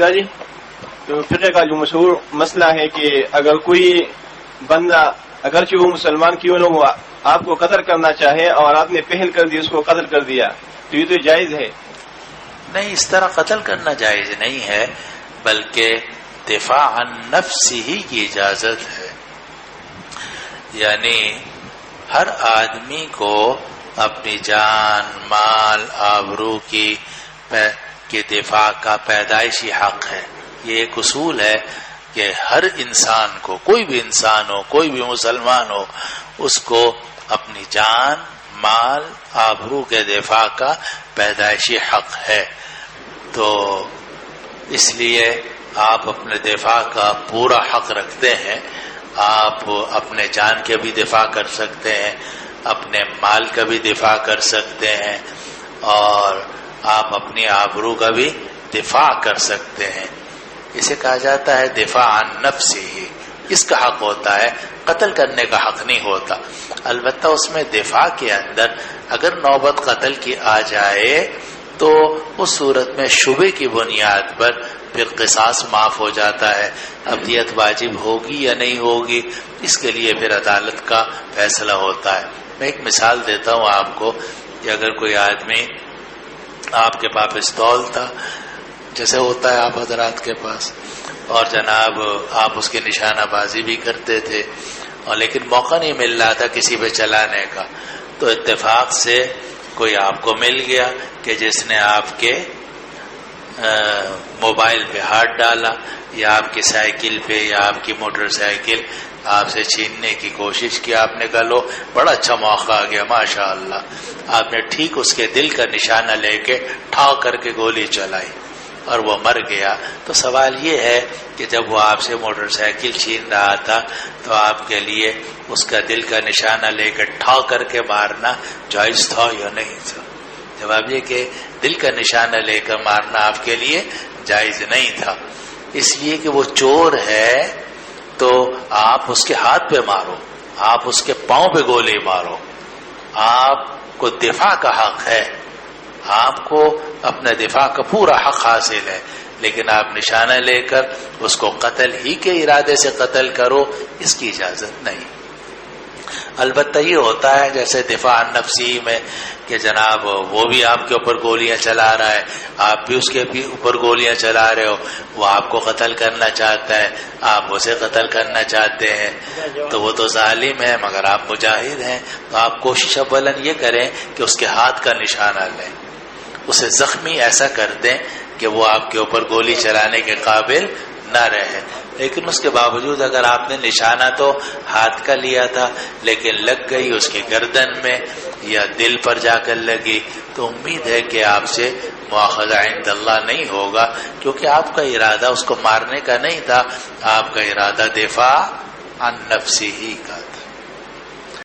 استاد جی، تو فقہ کا جو مشہور مسئلہ ہے کہ اگر کوئی بندہ اگرچہ وہ مسلمان کیوں نہ ہوا آپ کو قتل کرنا چاہے اور آپ نے پہل کر دی اس کو قتل کر دیا تو یہ تو جائز ہے؟ نہیں، اس طرح قتل کرنا جائز نہیں ہے، بلکہ دفاع عن نفس ہی کی اجازت ہے. یعنی ہر آدمی کو اپنی جان، مال، آبرو کی دفاع کا پیدائشی حق ہے. یہ ایک اصول ہے کہ ہر انسان کو، کوئی بھی انسان ہو، کوئی بھی مسلمان ہو، اس کو اپنی جان، مال، آبرو کے دفاع کا پیدائشی حق ہے. تو اس لیے آپ اپنے دفاع کا پورا حق رکھتے ہیں. آپ اپنے جان کے بھی دفاع کر سکتے ہیں، اپنے مال کا بھی دفاع کر سکتے ہیں، اور آپ اپنی آبرو کا بھی دفاع کر سکتے ہیں. اسے کہا جاتا ہے دفاع عن نفس ہی. اس کا حق ہوتا ہے، قتل کرنے کا حق نہیں ہوتا. البتہ اس میں دفاع کے اندر اگر نوبت قتل کی آ جائے تو اس صورت میں شبے کی بنیاد پر پھر قصاص معاف ہو جاتا ہے. اب دیت واجب ہوگی یا نہیں ہوگی، اس کے لیے پھر عدالت کا فیصلہ ہوتا ہے. میں ایک مثال دیتا ہوں آپ کو کہ اگر کوئی آدمی آپ کے پاس پستول تھا، جیسے ہوتا ہے آپ حضرات کے پاس، اور جناب آپ اس کی نشانہ بازی بھی کرتے تھے، اور لیکن موقع نہیں مل رہا تھا کسی پہ چلانے کا، تو اتفاق سے کوئی آپ کو مل گیا کہ جس نے آپ کے موبائل پہ ہاتھ ڈالا، یا آپ کی سائیکل پہ، یا آپ کی موٹر سائیکل آپ سے چھیننے کی کوشش کی. آپ نے کہا لو بڑا اچھا موقع آ گیا ماشاءاللہ، آپ نے ٹھیک اس کے دل کا نشانہ لے کے ٹھا کر کے گولی چلائی اور وہ مر گیا. تو سوال یہ ہے کہ جب وہ آپ سے موٹر سائیکل چھین رہا تھا تو آپ کے لیے اس کا دل کا نشانہ لے کے ٹھا کر کے مارنا جائز تھا یا نہیں تھا؟ جواب یہ کہ دل کا نشانہ لے کر مارنا آپ کے لیے جائز نہیں تھا، اس لیے کہ وہ چور ہے. تو آپ اس کے ہاتھ پہ مارو، آپ اس کے پاؤں پہ گولی مارو، آپ کو دفاع کا حق ہے، آپ کو اپنے دفاع کا پورا حق حاصل ہے، لیکن آپ نشانہ لے کر اس کو قتل ہی کے ارادے سے قتل کرو، اس کی اجازت نہیں. البتہ یہ ہوتا ہے جیسے دفاع عن نفسی میں کہ جناب وہ بھی آپ کے اوپر گولیاں چلا رہا ہے، آپ بھی اس کے اوپر گولیاں چلا رہے ہو، وہ آپ کو قتل کرنا چاہتا ہے، آپ اسے قتل کرنا چاہتے ہیں، تو وہ تو ظالم ہے مگر آپ مجاہد ہیں. تو آپ کوشش اولاً یہ کریں کہ اس کے ہاتھ کا نشانہ لیں، اسے زخمی ایسا کر دیں کہ وہ آپ کے اوپر گولی چلانے کے قابل نہ رہے. لیکن اس کے باوجود اگر آپ نے نشانہ تو ہاتھ کا لیا تھا لیکن لگ گئی اس کی گردن میں یا دل پر جا کر لگی، تو امید ہے کہ آپ سے مواخذہ عند اللہ نہیں ہوگا، کیونکہ آپ کا ارادہ اس کو مارنے کا نہیں تھا، آپ کا ارادہ دفاع عن نفسی ہی کا.